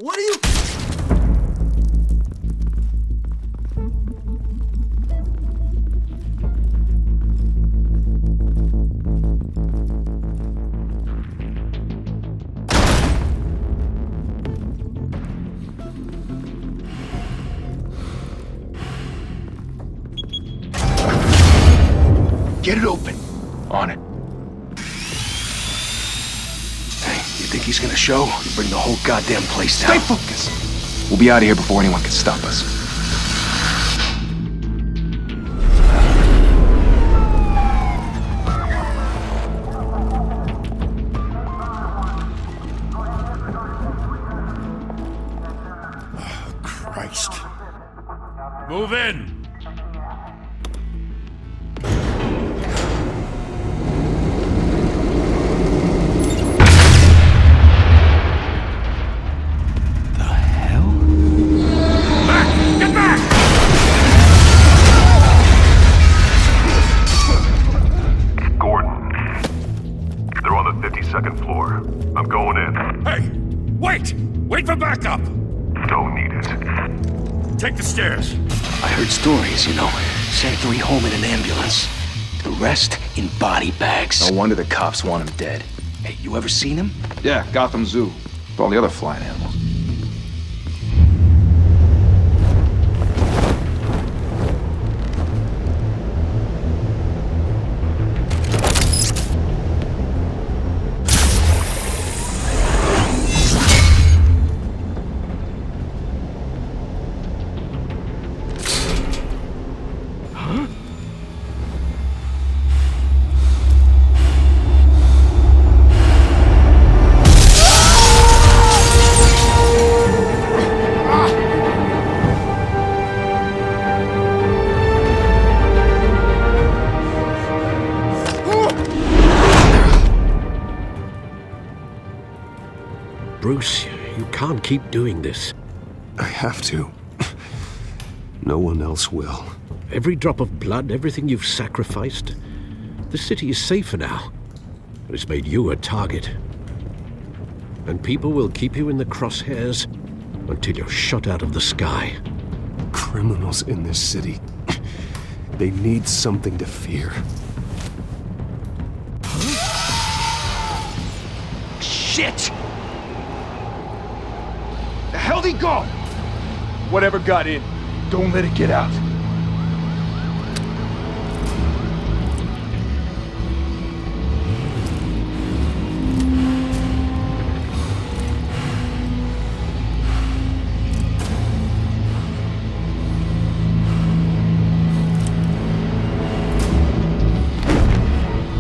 What are you... Get it open. On it. Hey, you think he's gonna show? You bring the whole goddamn place down. Stay focused! We'll be out of here before anyone can stop us. Oh, Christ. Move in! Second floor. I'm going in. Hey! Wait! Wait for backup! Don't need it. Take the stairs. I heard stories, you know. Sent 3 home in an ambulance. The rest in body bags. No wonder the cops want him dead. Hey, you ever seen him? Yeah, Gotham Zoo. With all the other flying animals. Bruce, you can't keep doing this. I have to. No one else will. Every drop of blood, everything you've sacrificed. The city is safer now. But it's made you a target. And people will keep you in the crosshairs until you're shot out of the sky. Criminals in this city. They need something to fear. Shit! The hell'd he go? Whatever got in, don't let it get out.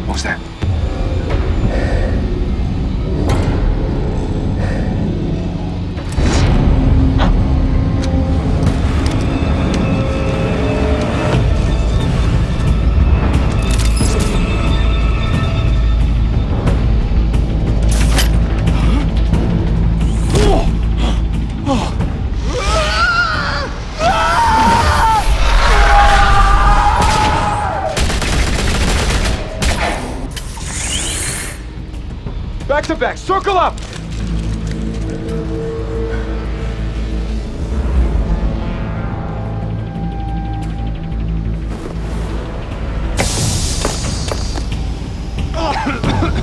What was that? Back to back, circle up!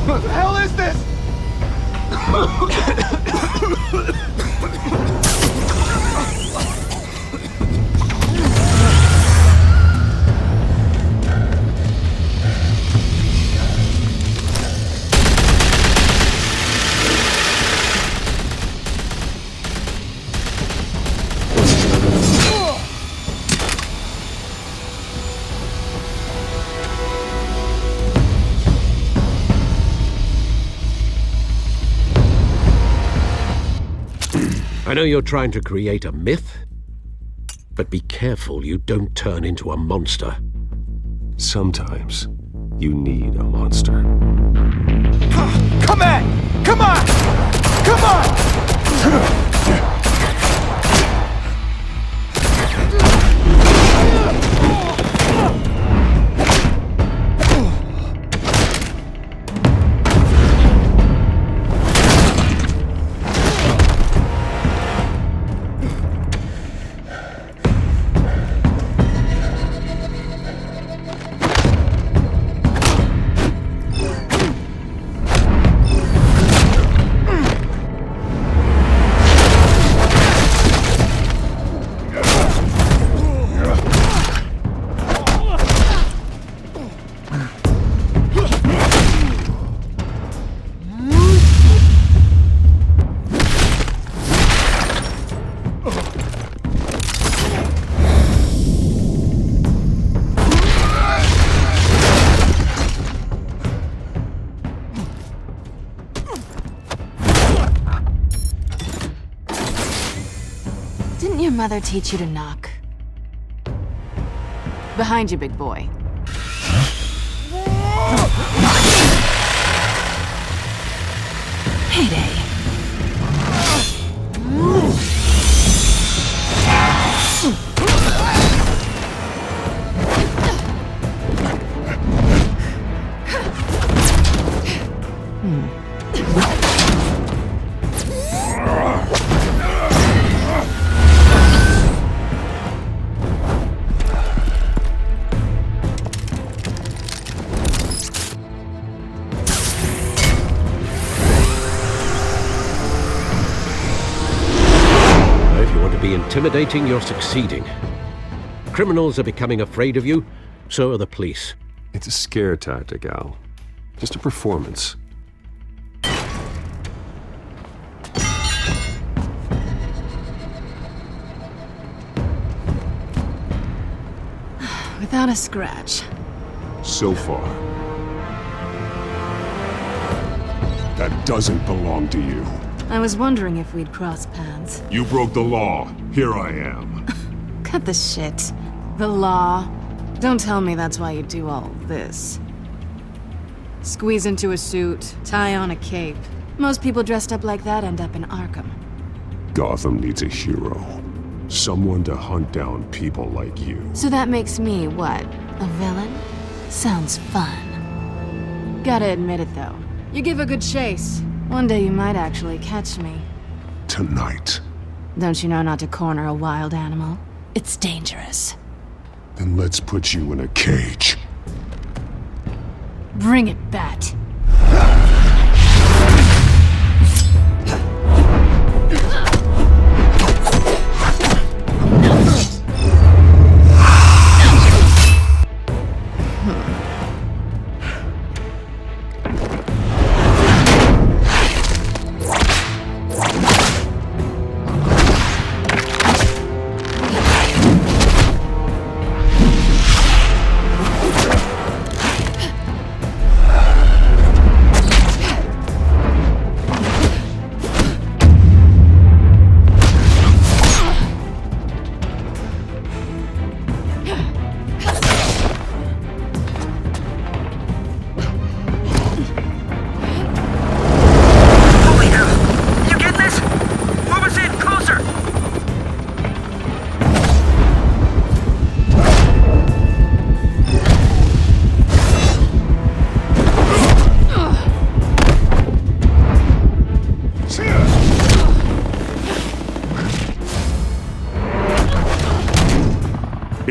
What the hell is this? I know you're trying to create a myth, but be careful you don't turn into a monster. Sometimes you need a monster. Come on! Come on! Come on! mother teach you to knock? Behind you, big boy. Heyday. Intimidating, you're succeeding. Criminals are becoming afraid of you, so are the police. It's a scare tactic, Al. Just a performance. Without a scratch. So far. That doesn't belong to you. I was wondering if we'd cross paths. You broke the law. Here I am. Cut the shit. The law. Don't tell me that's why you do all this. Squeeze into a suit, tie on a cape. Most people dressed up like that end up in Arkham. Gotham needs a hero. Someone to hunt down people like you. So that makes me, what, a villain? Sounds fun. Gotta admit it, though. You give a good chase. One day you might actually catch me. Tonight. Don't you know not to corner a wild animal? It's dangerous. Then let's put you in a cage. Bring it, Bat.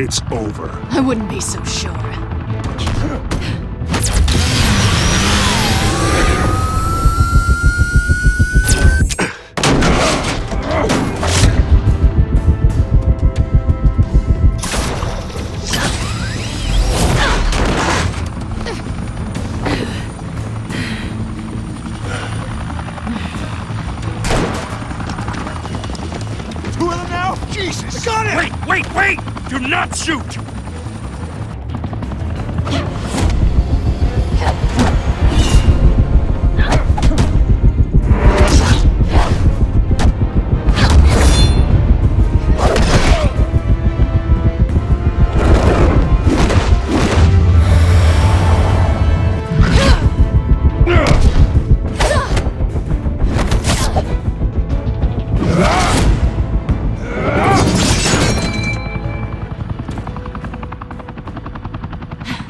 It's over. I wouldn't be so sure. Two of them now? Jesus! Got it! Wait! Do not shoot!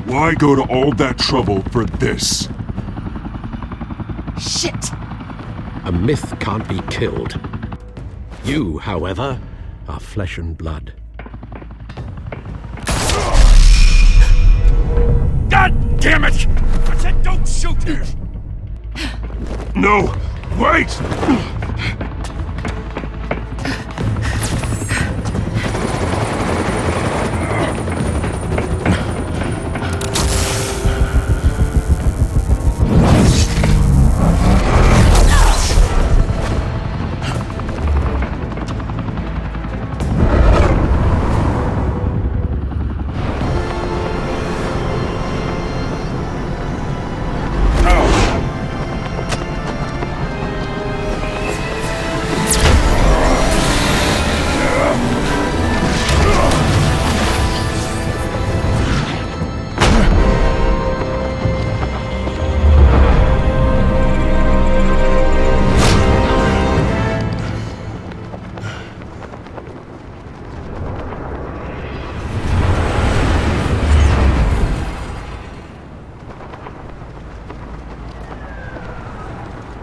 Why go to all that trouble for this? Shit! A myth can't be killed. You, however, are flesh and blood. God damn it! I said don't shoot her! No! Wait!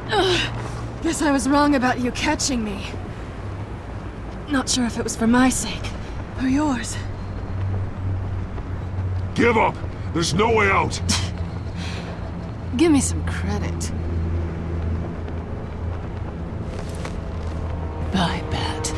Guess I was wrong about you catching me. Not sure if it was for my sake or yours. Give up! There's no way out! Give me some credit. Bye, Bat.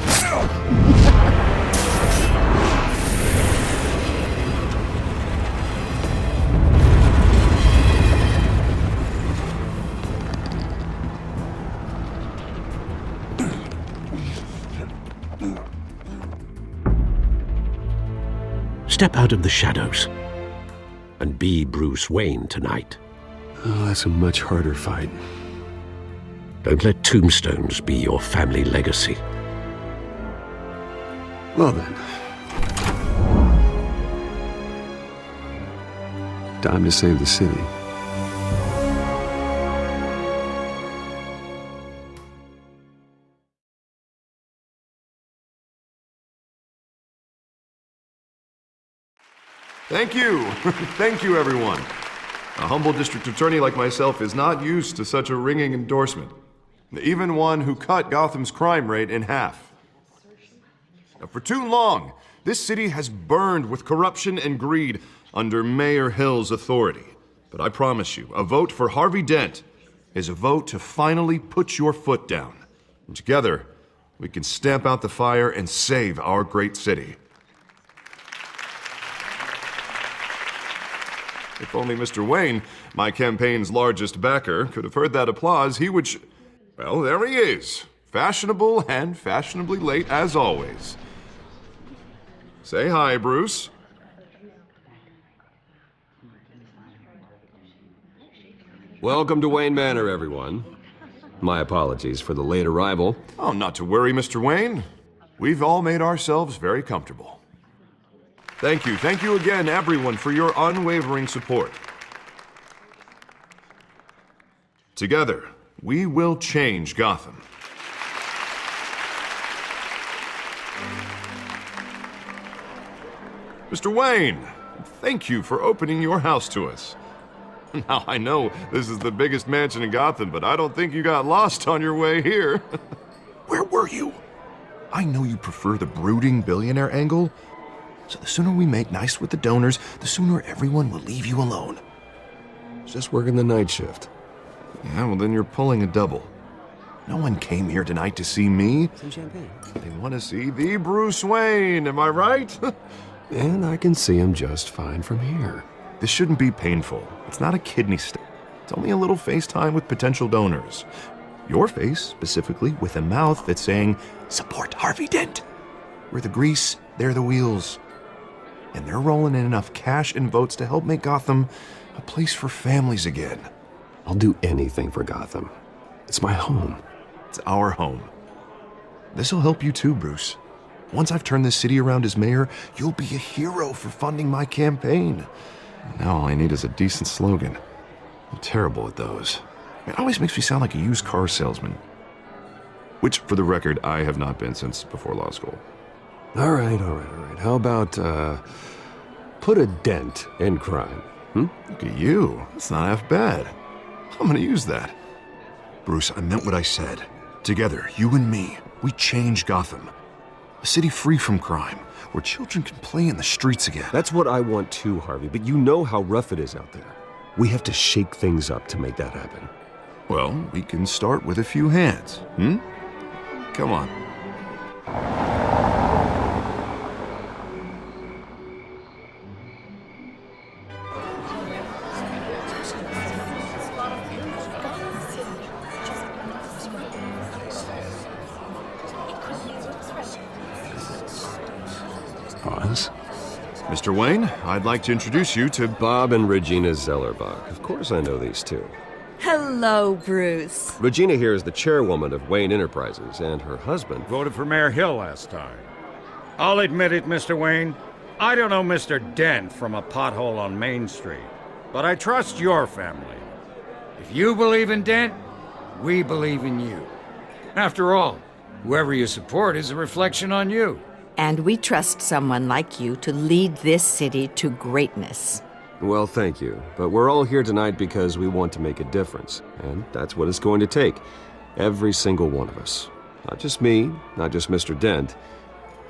Step out of the shadows and be Bruce Wayne tonight. Oh, that's a much harder fight. Don't let tombstones be your family legacy. Well then. Time to save the city. Thank you. Thank you, everyone. A humble district attorney like myself is not used to such a ringing endorsement. Even one who cut Gotham's crime rate in half. Now, for too long, this city has burned with corruption and greed under Mayor Hill's authority. But I promise you, a vote for Harvey Dent is a vote to finally put your foot down. And together, we can stamp out the fire and save our great city. If only Mr. Wayne, my campaign's largest backer, could have heard that applause, he would well, there he is. Fashionable and fashionably late as always. Say hi, Bruce. Welcome to Wayne Manor, everyone. My apologies for the late arrival. Oh, not to worry, Mr. Wayne. We've all made ourselves very comfortable. Thank you again, everyone, for your unwavering support. Together, we will change Gotham. Mr. Wayne, thank you for opening your house to us. Now, I know this is the biggest mansion in Gotham, but I don't think you got lost on your way here. Where were you? I know you prefer the brooding billionaire angle, so the sooner we make nice with the donors, the sooner everyone will leave you alone. Just working the night shift. Yeah, well then you're pulling a double. No one came here tonight to see me. Some champagne. They want to see the Bruce Wayne, am I right? And I can see him just fine from here. This shouldn't be painful. It's not a kidney stone. It's only a little FaceTime with potential donors. Your face, specifically, with a mouth that's saying, support Harvey Dent. We're the grease, they're the wheels. And they're rolling in enough cash and votes to help make Gotham a place for families again. I'll do anything for Gotham. It's my home. It's our home. This'll help you too, Bruce. Once I've turned this city around as mayor, you'll be a hero for funding my campaign. Now all I need is a decent slogan. I'm terrible at those. It always makes me sound like a used car salesman. Which, for the record, I have not been since before law school. All right. How about, put a dent in crime? Look at you. That's not half bad. I'm gonna use that. Bruce, I meant what I said. Together, you and me, we change Gotham. A city free from crime, where children can play in the streets again. That's what I want too, Harvey, but you know how rough it is out there. We have to shake things up to make that happen. Well, we can start with a few hands, Come on. Pause. Mr. Wayne, I'd like to introduce you to Bob and Regina Zellerbach. Of course I know these two. Hello, Bruce. Regina here is the chairwoman of Wayne Enterprises, and her husband... Voted for Mayor Hill last time. I'll admit it, Mr. Wayne. I don't know Mr. Dent from a pothole on Main Street, but I trust your family. If you believe in Dent, we believe in you. After all, whoever you support is a reflection on you. And we trust someone like you to lead this city to greatness. Well, thank you. But we're all here tonight because we want to make a difference. And that's what it's going to take. Every single one of us. Not just me, not just Mr. Dent.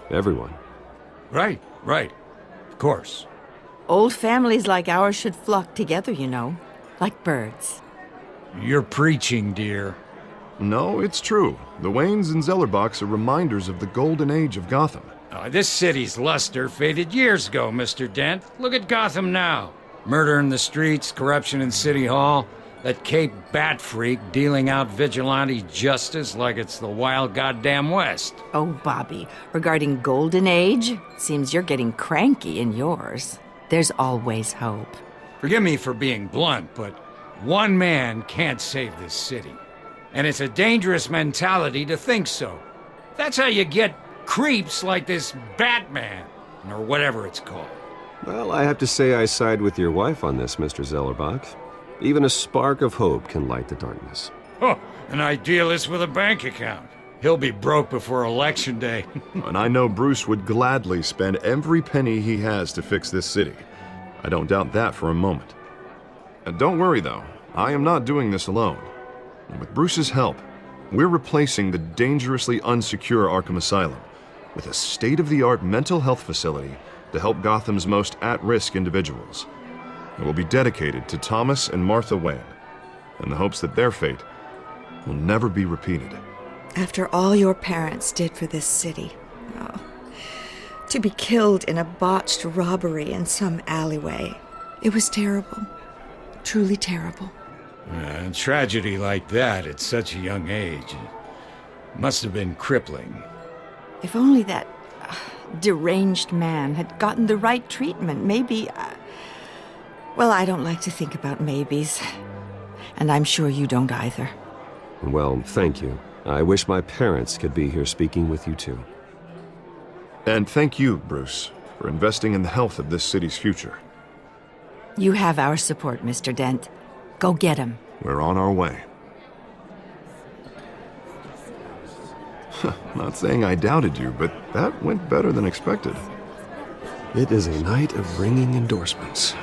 Everyone. Right. Of course. Old families like ours should flock together, you know. Like birds. You're preaching, dear. No, it's true. The Waynes and Zellerbachs are reminders of the golden age of Gotham. This city's luster faded years ago, Mr. Dent. Look at Gotham now. Murder in the streets, corruption in City Hall, that Cape Bat freak dealing out vigilante justice like it's the wild goddamn West. Oh, Bobby, regarding Golden Age, seems you're getting cranky in yours. There's always hope. Forgive me for being blunt, but one man can't save this city. And it's a dangerous mentality to think so. That's how you get creeps like this Batman, or whatever it's called. Well, I have to say I side with your wife on this, Mr. Zellerbach. Even a spark of hope can light the darkness. Oh, an idealist with a bank account. He'll be broke before Election Day. And I know Bruce would gladly spend every penny he has to fix this city. I don't doubt that for a moment. And don't worry, though. I am not doing this alone. And with Bruce's help, we're replacing the dangerously unsecure Arkham Asylum with a state-of-the-art mental health facility to help Gotham's most at-risk individuals. It will be dedicated to Thomas and Martha Wayne, in the hopes that their fate will never be repeated. After all your parents did for this city, to be killed in a botched robbery in some alleyway, it was terrible. Truly terrible. A tragedy like that at such a young age must have been crippling. If only that deranged man had gotten the right treatment, maybe... Well, I don't like to think about maybes. And I'm sure you don't either. Well, thank you. I wish my parents could be here speaking with you too. And thank you, Bruce, for investing in the health of this city's future. You have our support, Mr. Dent. Go get him. We're on our way. Not saying I doubted you, but that went better than expected. It is a night of ringing endorsements.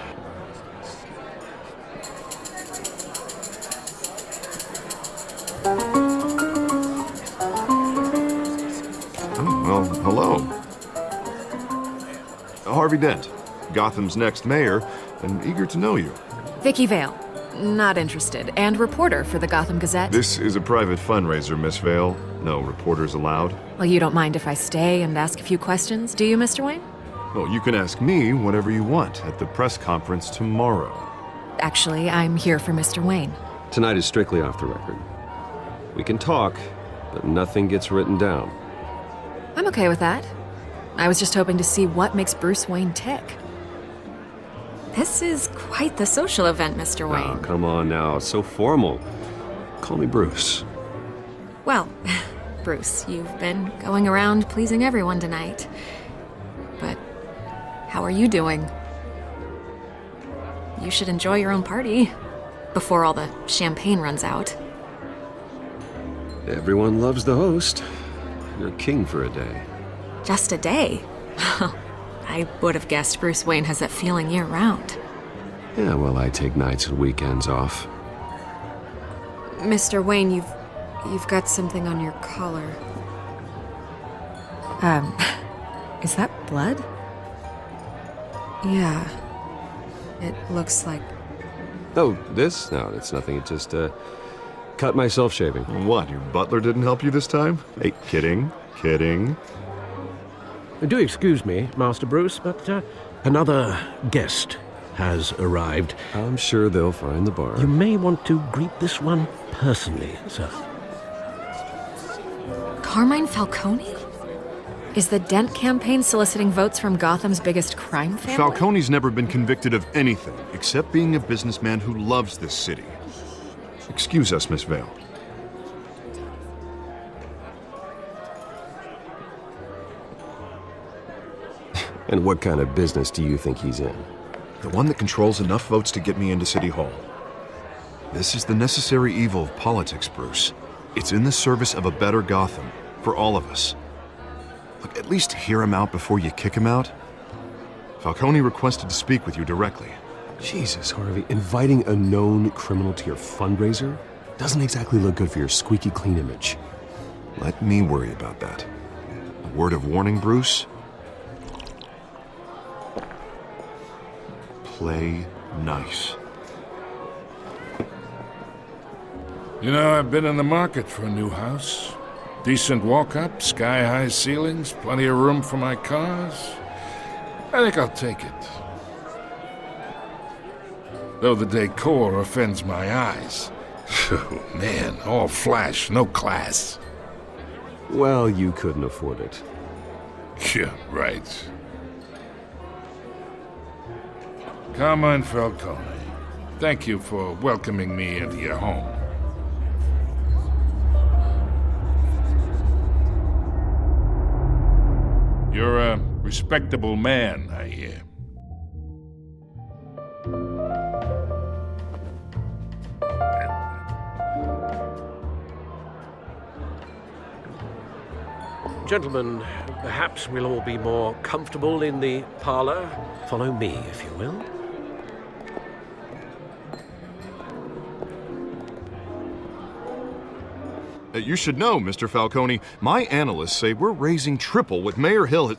Well, hello. Harvey Dent, Gotham's next mayor, and eager to know you. Vicky Vale. Not interested. And reporter for the Gotham Gazette. This is a private fundraiser, Miss Vale. No reporters allowed. Well, you don't mind if I stay and ask a few questions, do you, Mr. Wayne? Well, you can ask me whatever you want at the press conference tomorrow. Actually, I'm here for Mr. Wayne. Tonight is strictly off the record. We can talk, but nothing gets written down. I'm okay with that. I was just hoping to see what makes Bruce Wayne tick. This is quite the social event, Mr. Wayne. Oh, come on now. It's so formal. Call me Bruce. Well, Bruce, you've been going around pleasing everyone tonight. But how are you doing? You should enjoy your own party before all the champagne runs out. Everyone loves the host. You're king for a day. Just a day? I would have guessed Bruce Wayne has that feeling year-round. Yeah, well, I take nights and weekends off. Mr. Wayne, you've got something on your collar. Is that blood? Yeah. It looks like... Oh, this? No, it's nothing. It just, cut myself shaving. What, your butler didn't help you this time? Hey, kidding. Do excuse me, Master Bruce, but another guest has arrived. I'm sure they'll find the bar. You may want to greet this one personally, sir. Carmine Falcone? Is the Dent campaign soliciting votes from Gotham's biggest crime family? Falcone's never been convicted of anything except being a businessman who loves this city. Excuse us, Miss Vale. And what kind of business do you think he's in? The one that controls enough votes to get me into City Hall. This is the necessary evil of politics, Bruce. It's in the service of a better Gotham, for all of us. Look, at least hear him out before you kick him out. Falcone requested to speak with you directly. Jesus, Harvey, inviting a known criminal to your fundraiser doesn't exactly look good for your squeaky clean image. Let me worry about that. A word of warning, Bruce? Play nice. You know, I've been in the market for a new house. Decent walk-up, sky-high ceilings, plenty of room for my cars. I think I'll take it. Though the decor offends my eyes. Oh, man, all flash, no class. Well, you couldn't afford it. Yeah, right. Carmine Falcone, thank you for welcoming me into your home. You're a respectable man, I hear. Gentlemen, perhaps we'll all be more comfortable in the parlor. Follow me, if you will. You should know, Mr. Falcone, my analysts say we're raising triple what Mayor Hill has...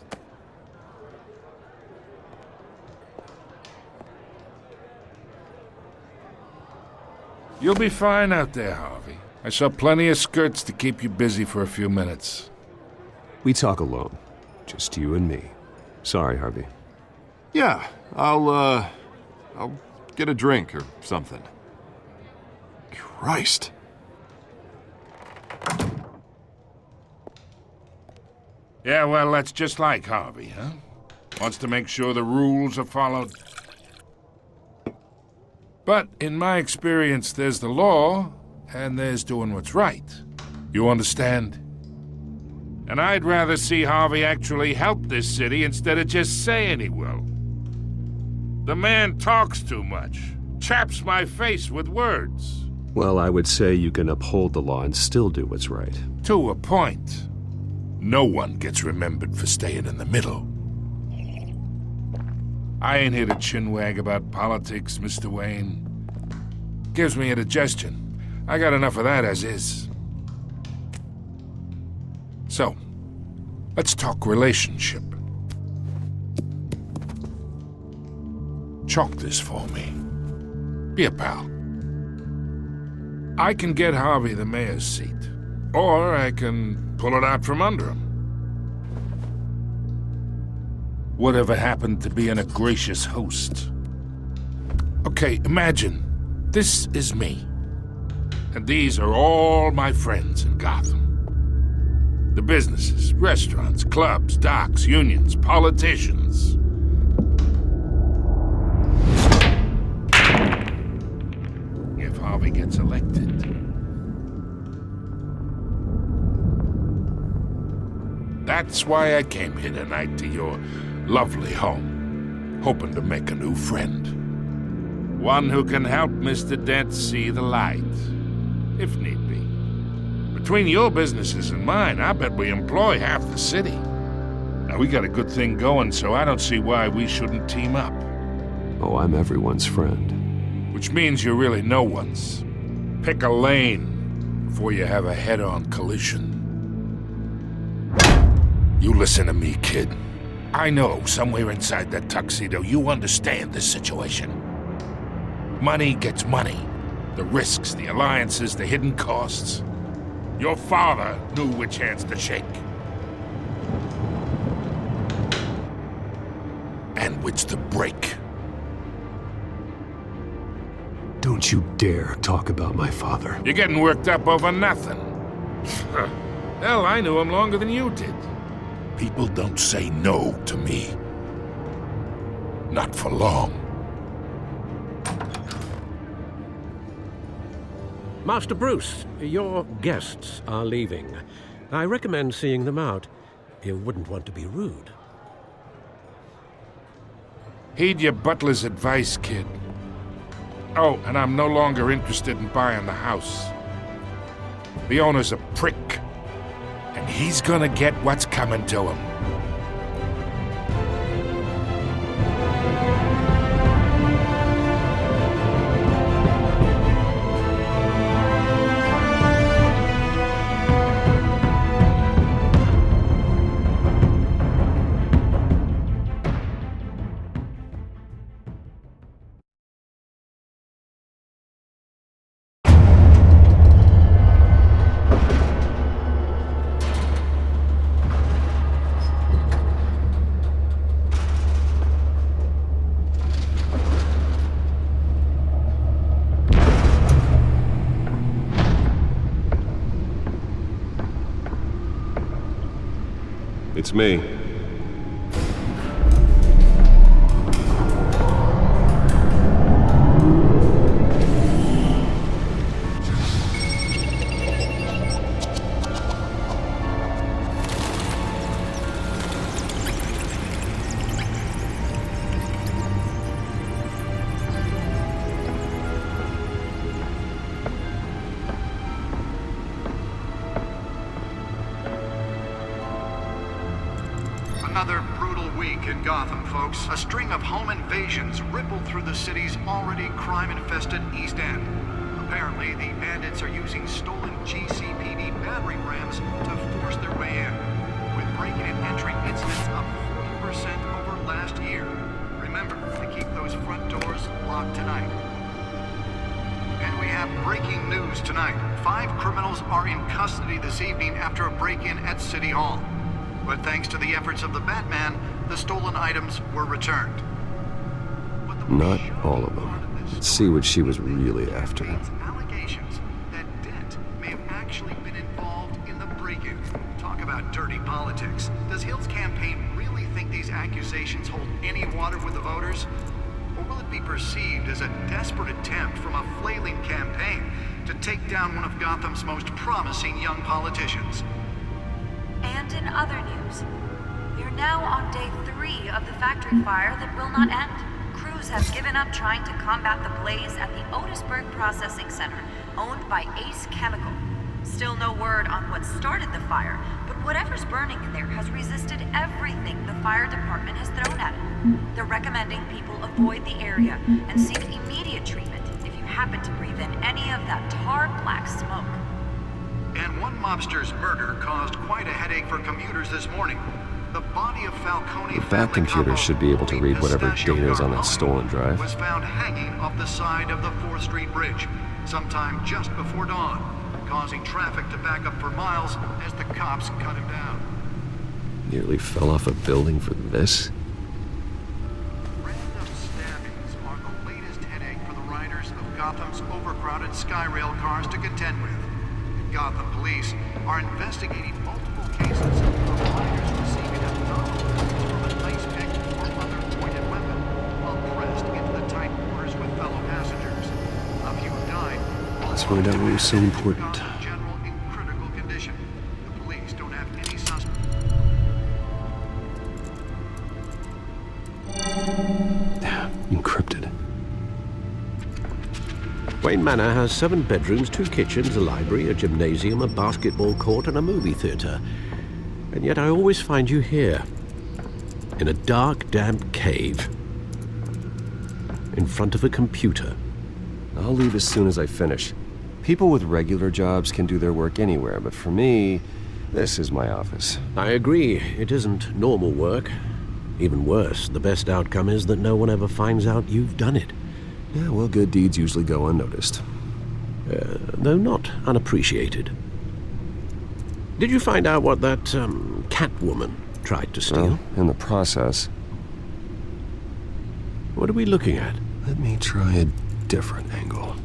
You'll be fine out there, Harvey. I saw plenty of skirts to keep you busy for a few minutes. We talk alone. Just you and me. Sorry, Harvey. Yeah, I'll get a drink or something. Christ. Yeah, well, that's just like Harvey, huh? Wants to make sure the rules are followed. But in my experience, there's the law, and there's doing what's right. You understand? And I'd rather see Harvey actually help this city instead of just saying he will. The man talks too much, chaps my face with words. Well, I would say you can uphold the law and still do what's right. To a point. No one gets remembered for staying in the middle. I ain't here to chinwag about politics, Mr. Wayne. Gives me indigestion. I got enough of that as is. So, let's talk relationship. Chalk this for me. Be a pal. I can get Harvey the mayor's seat, or I can pull it out from under him. Whatever happened to being a gracious host? Okay, imagine, this is me. And these are all my friends in Gotham. The businesses, restaurants, clubs, docks, unions, politicians. If Harvey gets elected. That's why I came here tonight to your lovely home, hoping to make a new friend. One who can help Mr. Dent see the light, if need be. Between your businesses and mine, I bet we employ half the city. Now, we got a good thing going, so I don't see why we shouldn't team up. Oh, I'm everyone's friend. Which means you're really no one's. Pick a lane before you have a head-on collision. You listen to me, kid. I know somewhere inside that tuxedo you understand this situation. Money gets money. The risks, the alliances, the hidden costs. Your father knew which hands to shake. And which to break. Don't you dare talk about my father. You're getting worked up over nothing. Hell, I knew him longer than you did. People don't say no to me. Not for long. Master Bruce, your guests are leaving. I recommend seeing them out. You wouldn't want to be rude. Heed your butler's advice, kid. Oh, and I'm no longer interested in buying the house. The owner's a prick. And he's gonna get what's coming to him. It's me. Another brutal week in Gotham, folks. A string of home invasions rippled through the city's already crime-infested East End. Apparently, the bandits are using stolen GCPD battering rams to force their way in, with breaking and entering incidents up 40% over last year. Remember to keep those front doors locked tonight. And we have breaking news tonight. 5 criminals are in custody this evening after a break-in at City Hall. But thanks to the efforts of the Batman, the stolen items were returned. Not all of them. Let's see what she was really after. Allegations that Dent may have actually been involved in the break-in. Talk about dirty politics. Does Hill's campaign really think these accusations hold any water with the voters? Or will it be perceived as a desperate attempt from a flailing campaign to take down one of Gotham's most promising young politicians? And in other news, we're now on day 3 of the factory fire that will not end. Crews have given up trying to combat the blaze at the Otisburg Processing Center, owned by Ace Chemical. Still no word on what started the fire, but whatever's burning in there has resisted everything the fire department has thrown at it. They're recommending people avoid the area and seek immediate treatment if you happen to breathe in any of that tar black smoke. And one mobster's murder caused quite a headache for commuters this morning. The body of Falcone The Bat computer should be able to read whatever data is on that stolen drive. was found hanging off the side of the 4th Street Bridge sometime just before dawn, causing traffic to back up for miles as the cops cut him down. Nearly fell off a building for this? Random stabbings are the latest headache for the riders of Gotham's overcrowded Skyrail cars to contend with. Gotham police are investigating multiple cases of riders receiving abdominal wounds from a ice pick or other pointed weapon while pressed into the tight quarters with fellow passengers. A few have died. Let's find out what was so important. Gotham General in critical condition. The police don't have any suspect. Encrypted. Wayne Manor has 7 bedrooms, 2 kitchens, a library, a gymnasium, a basketball court, and a movie theater. And yet I always find you here, in a dark, damp cave, in front of a computer. I'll leave as soon as I finish. People with regular jobs can do their work anywhere, but for me, this is my office. I agree, it isn't normal work. Even worse, the best outcome is that no one ever finds out you've done it. Yeah, well, good deeds usually go unnoticed. Though not unappreciated. Did you find out what that, Catwoman tried to steal? Well, in the process. What are we looking at? Let me try a different angle.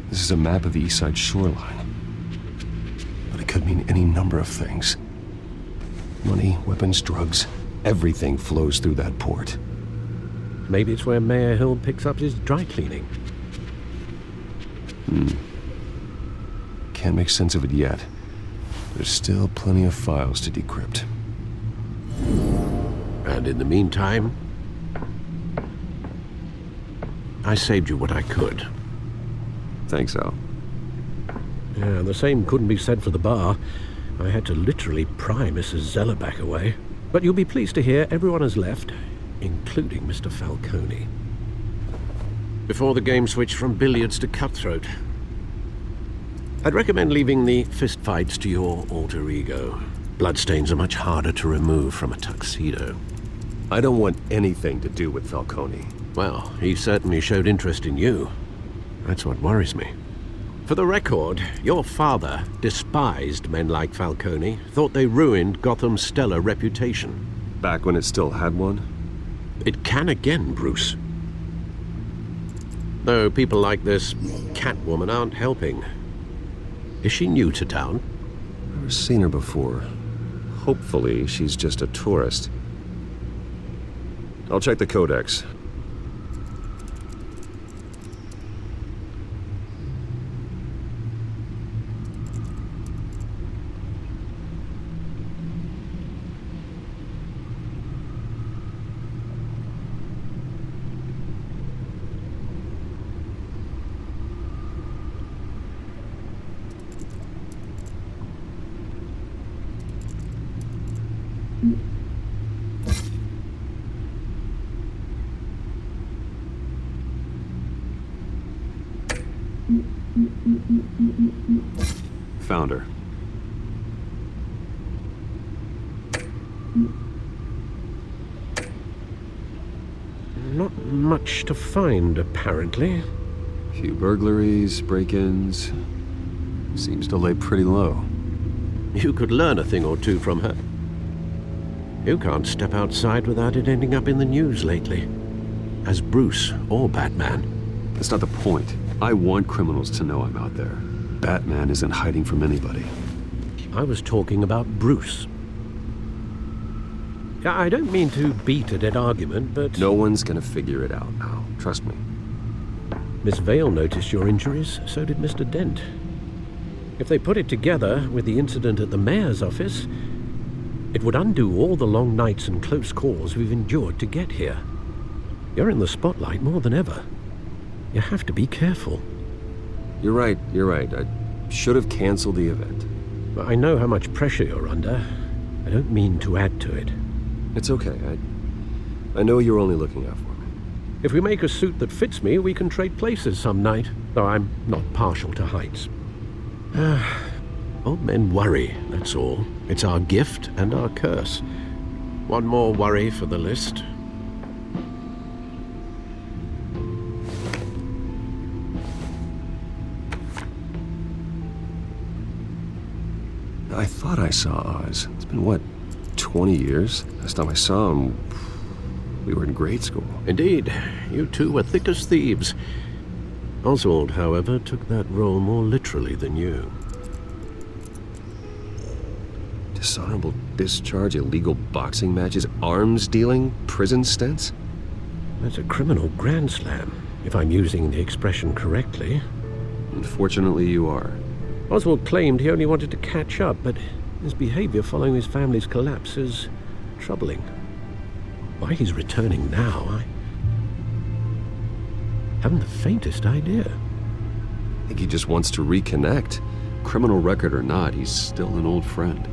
This is a map of the East Side shoreline. But it could mean any number of things. Money, weapons, drugs, everything flows through that port. Maybe it's where Mayor Hill picks up his dry cleaning. Can't make sense of it yet. There's still plenty of files to decrypt. And in the meantime, I saved you what I could. Thanks, Al. Yeah, the same couldn't be said for the bar. I had to literally pry Mrs. Zellerback away. But you'll be pleased to hear everyone has left, including Mr. Falcone. Before the game switched from billiards to cutthroat. I'd recommend leaving the fistfights to your alter ego. Bloodstains are much harder to remove from a tuxedo. I don't want anything to do with Falcone. Well, he certainly showed interest in you. That's what worries me. For the record, your father despised men like Falcone, thought they ruined Gotham's stellar reputation. Back when it still had one? It can again, Bruce. Though people like this Catwoman aren't helping. Is she new to town? Never seen her before. Hopefully, she's just a tourist. I'll check the codex. Found her. Not much to find, apparently. Few burglaries, break-ins. Seems to lay pretty low. You could learn a thing or two from her. You can't step outside without it ending up in the news lately. As Bruce or Batman. That's not the point. I want criminals to know I'm out there. Batman isn't hiding from anybody. I was talking about Bruce. I don't mean to beat a dead argument, but... No one's gonna figure it out now. Trust me. Miss Vale noticed your injuries, so did Mr. Dent. If they put it together with the incident at the mayor's office, it would undo all the long nights and close calls we've endured to get here. You're in the spotlight more than ever. You have to be careful. You're right. I should have canceled the event. I know how much pressure you're under. I don't mean to add to it. It's okay. I know you're only looking out for me. If we make a suit that fits me, we can trade places some night, though I'm not partial to heights. Old men worry, that's all. It's our gift and our curse. One more worry for the list. I thought I saw Oz. It's been, what, 20 years? Last time I saw him, we were in grade school. Indeed. You two were thick as thieves. Oswald, however, took that role more literally than you. Dishonorable discharge, illegal boxing matches, arms dealing, prison stints? That's a criminal grand slam, if I'm using the expression correctly. Unfortunately, you are. Oswald claimed he only wanted to catch up, but his behavior following his family's collapse is troubling. Why he's returning now, I haven't the faintest idea. I think he just wants to reconnect. Criminal record or not, he's still an old friend.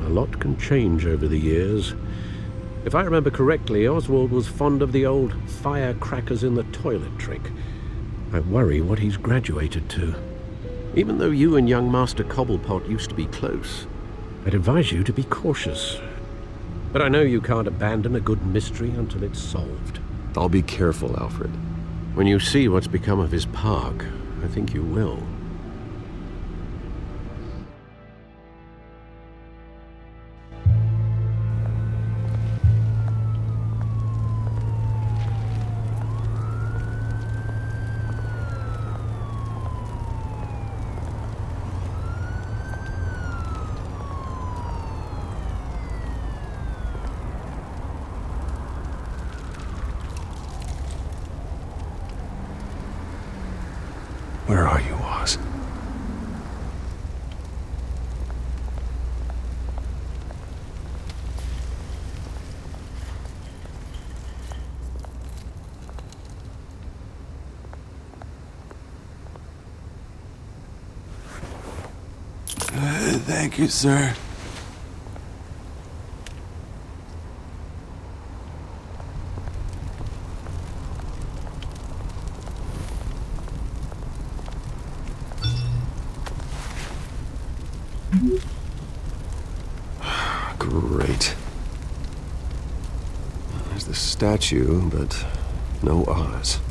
A lot can change over the years. If I remember correctly, Oswald was fond of the old firecrackers in the toilet trick. I worry what he's graduated to. Even though you and young Master Cobblepot used to be close, I'd advise you to be cautious. But I know you can't abandon a good mystery until it's solved. I'll be careful, Alfred. When you see what's become of his park, I think you will. Where are you, Oz? Thank you, sir. Great. There's the statue, but no Oz.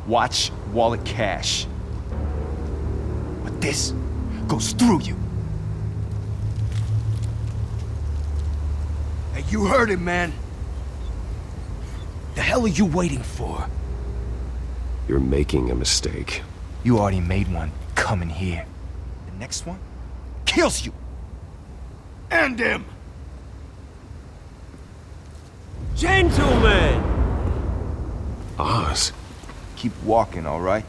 Watch wallet cash. But this goes through you. Hey, you heard him, man. The hell are you waiting for? You're making a mistake. You already made one coming here. The next one kills you. And him. Gentlemen! Oz. Keep walking, all right?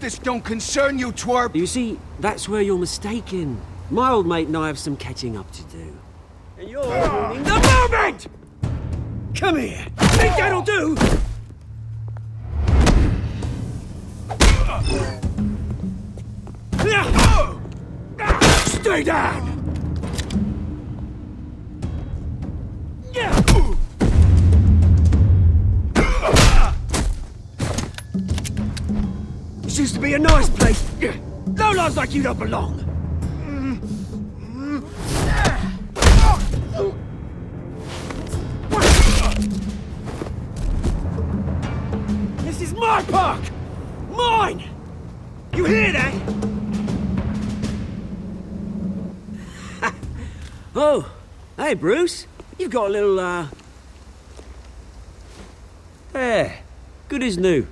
This don't concern you, twerp! You see, that's where you're mistaken. My old mate and I have some catching up to do. And you're ruining the moment! Come here! Think that'll do? Stay down! This used to be a nice place. No lives like you don't belong. This is my park! Mine! You hear that? Oh, hey Bruce. You've got a little, There. Good as new.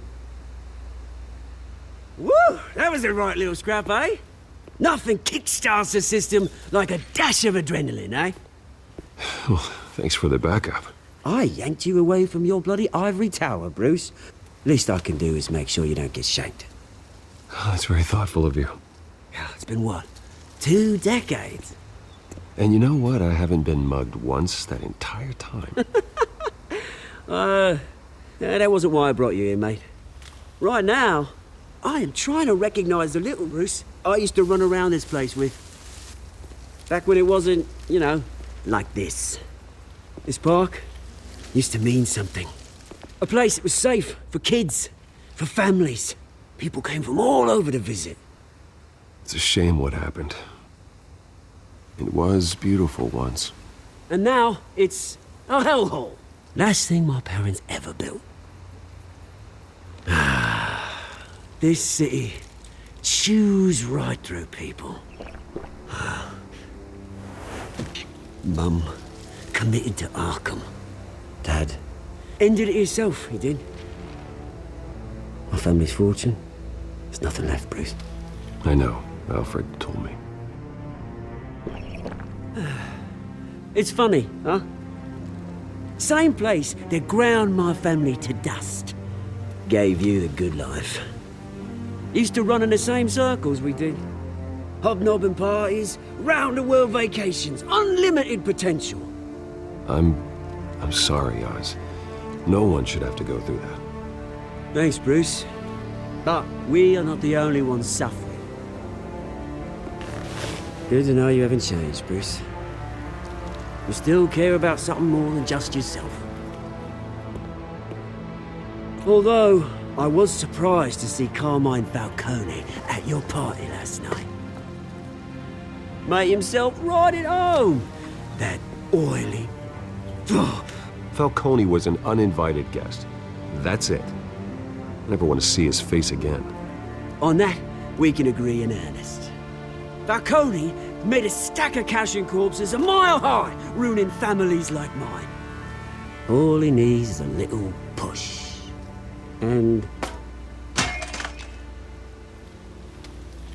Woo! That was a right little scrap, eh? Nothing kickstarts the system like a dash of adrenaline, eh? Well, thanks for the backup. I yanked you away from your bloody ivory tower, Bruce. Least I can do is make sure you don't get shanked. Oh, that's very thoughtful of you. It's been what? 2 decades? And you know what? I haven't been mugged once that entire time. That wasn't why I brought you here, mate. Right now, I am trying to recognize the little Bruce I used to run around this place with. Back when it wasn't, you know, like this. This park used to mean something. A place that was safe for kids, for families. People came from all over to visit. It's a shame what happened. It was beautiful once. And now, it's a hellhole. Last thing my parents ever built. This city chews right through people. Mum committed to Arkham. Dad ended it himself, he did. My family's fortune, there's nothing left, Bruce. I know. Alfred told me. It's funny, huh? Same place that ground my family to dust gave you the good life. Used to run in the same circles we did. Hobnobbing parties, round-the-world vacations, unlimited potential. I'm sorry, Oz. No one should have to go through that. Thanks, Bruce. But we are not the only ones suffering. Good to know you haven't changed, Bruce. You still care about something more than just yourself. Although, I was surprised to see Carmine Falcone at your party last night. Made himself right at home. That oily... Falcone was an uninvited guest. That's it. I never want to see his face again. On that, we can agree in earnest. Falcone made a stack of cash and corpses a mile high, ruining families like mine. All he needs is a little push. And...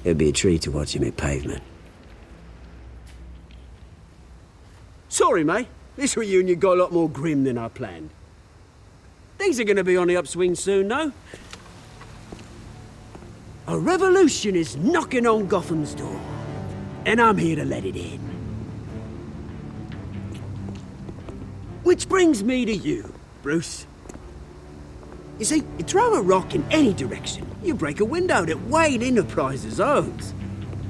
it'd be a treat to watch him hit pavement. Sorry, mate. This reunion got a lot more grim than I planned. Things are gonna be on the upswing soon, though. A revolution is knocking on Gotham's door. And I'm here to let it in. Which brings me to you, Bruce. You see, you throw a rock in any direction, you break a window that Wayne Enterprises owns.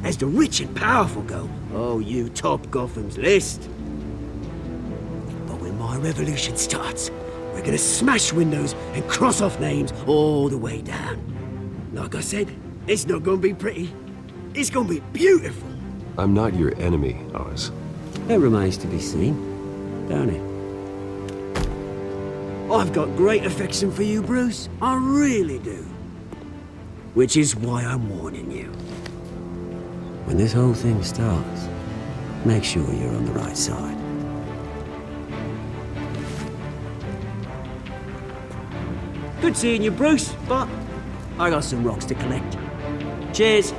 As the rich and powerful go, oh, you top Gotham's list. But when my revolution starts, we're gonna smash windows and cross off names all the way down. Like I said, it's not gonna be pretty. It's gonna be beautiful. I'm not your enemy, Oz. That remains to be seen, don't it? I've got great affection for you, Bruce. I really do. Which is why I'm warning you. When this whole thing starts, make sure you're on the right side. Good seeing you, Bruce, but I got some rocks to collect. Cheers.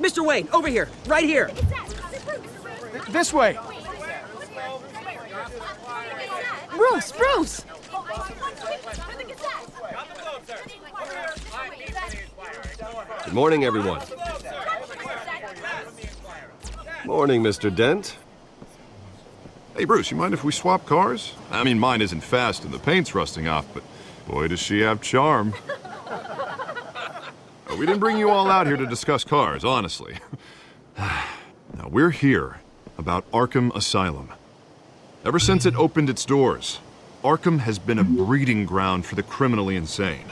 Mr. Wayne, over here, right here. This way. Bruce, Bruce! Good morning, everyone. Morning, Mr. Dent. Hey, Bruce, you mind if we swap cars? I mean, mine isn't fast and the paint's rusting off, but boy, does she have charm. We didn't bring you all out here to discuss cars, honestly. Now, we're here about Arkham Asylum. Ever since it opened its doors, Arkham has been a breeding ground for the criminally insane.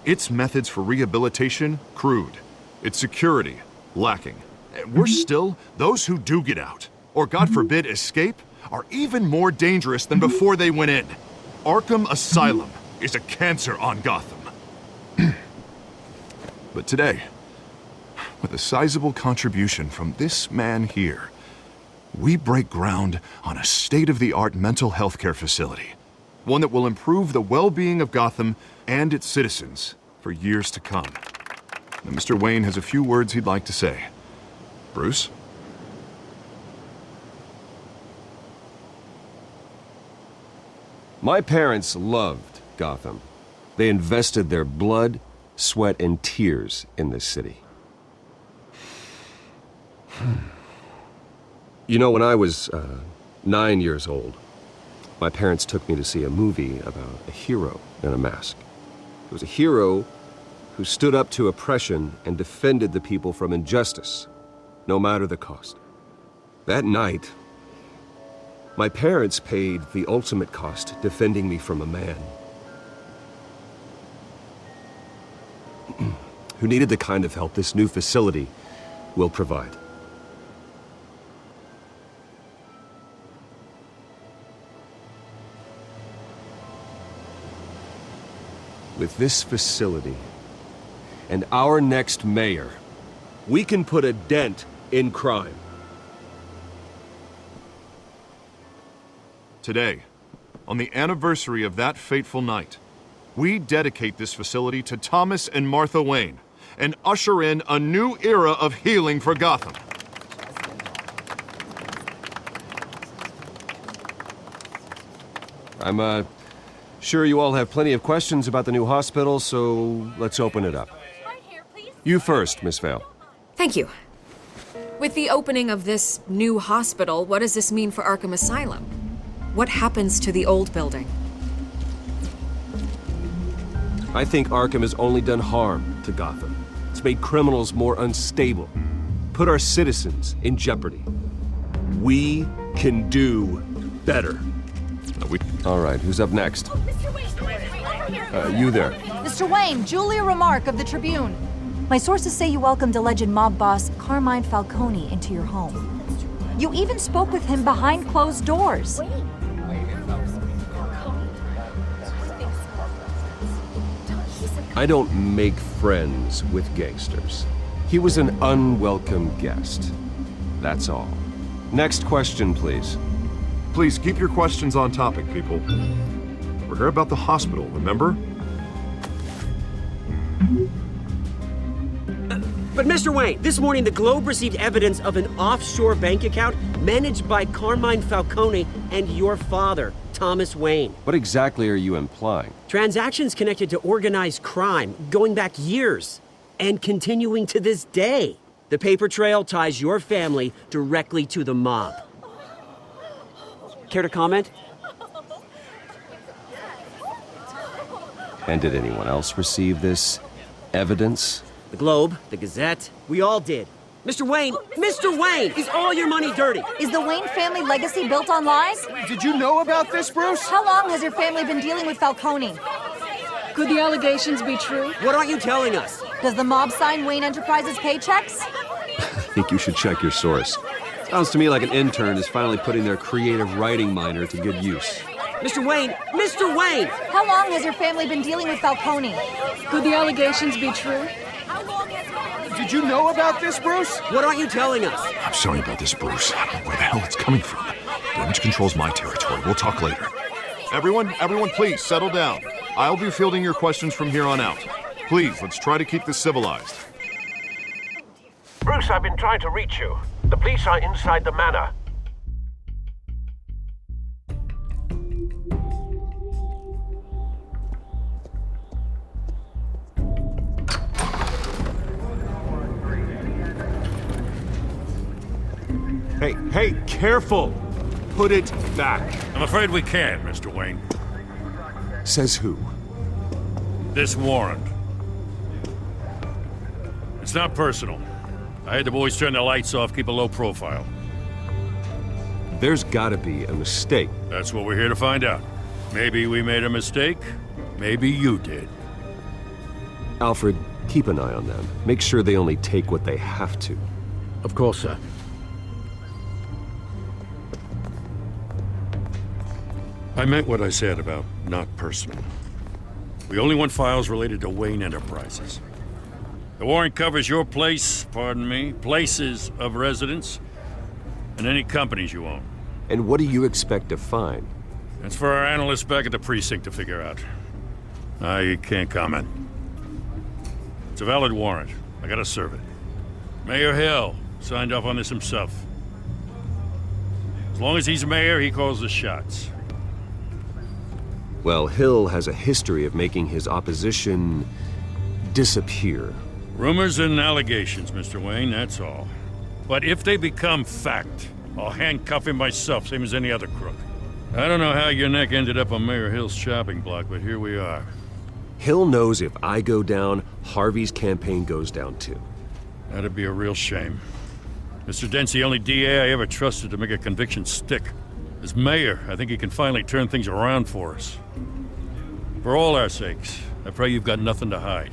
Its methods for rehabilitation, crude. Its security, lacking. And worse still, those who do get out, or God forbid escape, are even more dangerous than before they went in. Arkham Asylum is a cancer on Gotham. But today, with a sizable contribution from this man here, we break ground on a state-of-the-art mental health care facility. One that will improve the well-being of Gotham and its citizens for years to come. Now, Mr. Wayne has a few words he'd like to say. Bruce? My parents loved Gotham. They invested their blood, sweat, and tears in this city. You know, when I was 9 years old, my parents took me to see a movie about a hero in a mask. It was a hero who stood up to oppression and defended the people from injustice, no matter the cost. That night, my parents paid the ultimate cost defending me from a man who needed the kind of help this new facility will provide. With this facility and our next mayor, we can put a dent in crime. Today, on the anniversary of that fateful night, we dedicate this facility to Thomas and Martha Wayne and usher in a new era of healing for Gotham. I'm sure you all have plenty of questions about the new hospital, so let's open it up. You first, Miss Vale. Thank you. With the opening of this new hospital, what does this mean for Arkham Asylum? What happens to the old building? I think Arkham has only done harm to Gotham. It's made criminals more unstable, put our citizens in jeopardy. We can do better. All right, who's up next? You there. Mr. Wayne, Julia Remark of the Tribune. My sources say you welcomed alleged mob boss Carmine Falcone into your home. You even spoke with him behind closed doors. I don't make friends with gangsters. He was an unwelcome guest. That's all. Next question, please. Please keep your questions on topic, people. We're here about the hospital, remember? But Mr. Wayne, this morning the Globe received evidence of an offshore bank account managed by Carmine Falcone and your father, Thomas Wayne. What exactly are you implying? Transactions connected to organized crime going back years and continuing to this day. The paper trail ties your family directly to the mob. Care to comment? And did anyone else receive this evidence? The Globe, the Gazette, we all did. Mr. Wayne, is all your money dirty? Is the Wayne family legacy built on lies? Did you know about this, Bruce? How long has your family been dealing with Falcone? Could the allegations be true? What aren't you telling us? Does the mob sign Wayne Enterprises paychecks? I think you should check your source. Sounds to me like an intern is finally putting their creative writing minor to good use. Mr. Wayne! How long has your family been dealing with Falcone? Could the allegations be true? Did you know about this, Bruce? What aren't you telling us? I'm sorry about this, Bruce. I don't know where the hell it's coming from. Damage control's my territory. We'll talk later. Everyone, please, settle down. I'll be fielding your questions from here on out. Please, let's try to keep this civilized. Bruce, I've been trying to reach you. The police are inside the manor. Hey, careful! Put it back. I'm afraid we can't, Mr. Wayne. Says who? This warrant. It's not personal. I had the boys turn the lights off, keep a low profile. There's gotta be a mistake. That's what we're here to find out. Maybe we made a mistake. Maybe you did. Alfred, keep an eye on them. Make sure they only take what they have to. Of course, sir. I meant what I said about not personal. We only want files related to Wayne Enterprises. The warrant covers your place, places of residence, and any companies you own. And what do you expect to find? That's for our analysts back at the precinct to figure out. I can't comment. It's a valid warrant. I gotta serve it. Mayor Hill signed off on this himself. As long as he's mayor, he calls the shots. Well, Hill has a history of making his opposition disappear. Rumors and allegations, Mr. Wayne, that's all. But if they become fact, I'll handcuff him myself, same as any other crook. I don't know how your neck ended up on Mayor Hill's shopping block, but here we are. Hill knows if I go down, Harvey's campaign goes down too. That'd be a real shame. Mr. Dent's the only DA I ever trusted to make a conviction stick. As mayor, I think he can finally turn things around for us. For all our sakes, I pray you've got nothing to hide.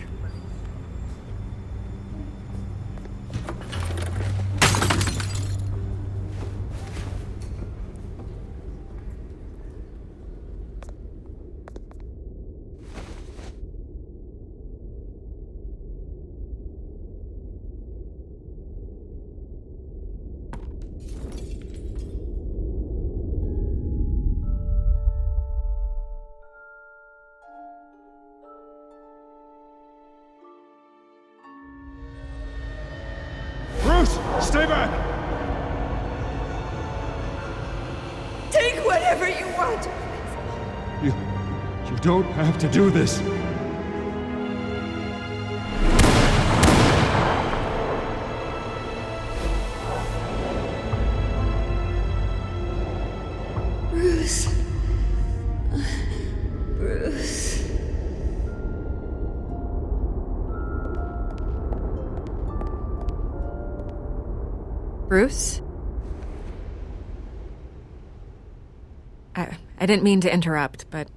Stay back! Take whatever you want. You don't have to do this. Bruce. Bruce. Bruce? I didn't mean to interrupt, but...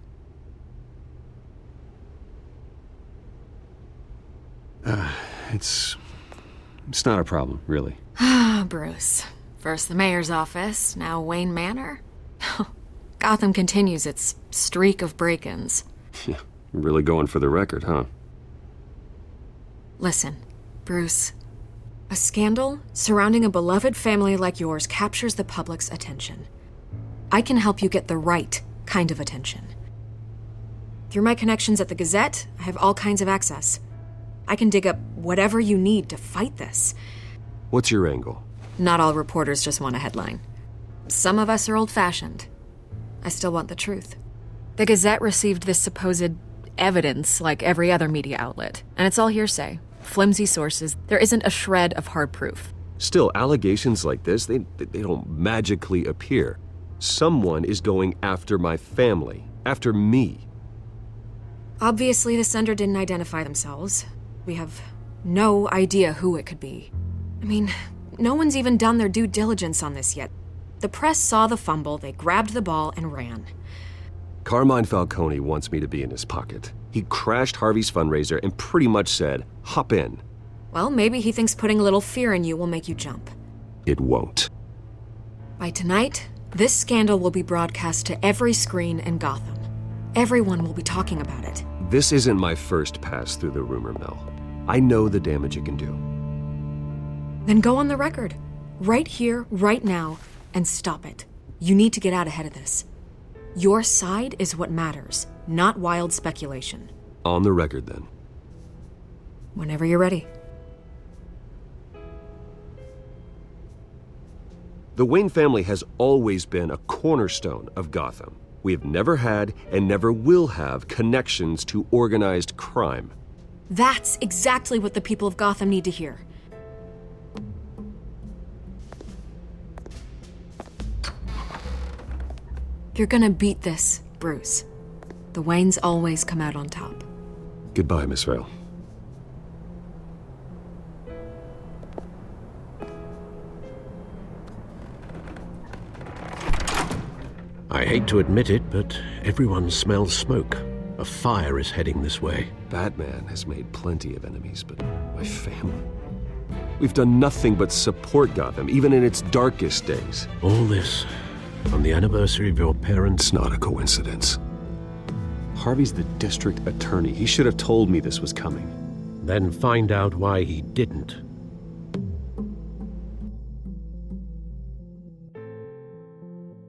It's not a problem, really. Ah, Bruce. First the mayor's office, now Wayne Manor. Gotham continues its streak of break-ins. Yeah, you're really going for the record, huh? Listen, Bruce. A scandal surrounding a beloved family like yours captures the public's attention. I can help you get the right kind of attention. Through my connections at the Gazette, I have all kinds of access. I can dig up whatever you need to fight this. What's your angle? Not all reporters just want a headline. Some of us are old-fashioned. I still want the truth. The Gazette received this supposed evidence like every other media outlet, and it's all hearsay. Flimsy sources. There isn't a shred of hard proof. Still, allegations like this, they don't magically appear. Someone is going after my family, after me. Obviously, the sender didn't identify themselves. We have no idea who it could be. I mean, no one's even done their due diligence on this yet. The press saw the fumble, they grabbed the ball and ran. Carmine Falcone wants me to be in his pocket. He crashed Harvey's fundraiser and pretty much said, hop in. Well, maybe he thinks putting a little fear in you will make you jump. It won't. By tonight, this scandal will be broadcast to every screen in Gotham. Everyone will be talking about it. This isn't my first pass through the rumor mill. I know the damage it can do. Then go on the record. Right here, right now, and stop it. You need to get out ahead of this. Your side is what matters, not wild speculation. On the record, then. Whenever you're ready. The Wayne family has always been a cornerstone of Gotham. We have never had and never will have connections to organized crime. That's exactly what the people of Gotham need to hear. You're gonna beat this, Bruce. The Waynes always come out on top. Goodbye, Miss Vale. I hate to admit it, but everyone smells smoke. A fire is heading this way. Batman has made plenty of enemies, but my family... We've done nothing but support Gotham, even in its darkest days. All this on the anniversary of your parents'... It's not a coincidence. Harvey's the district attorney. He should have told me this was coming. Then find out why he didn't.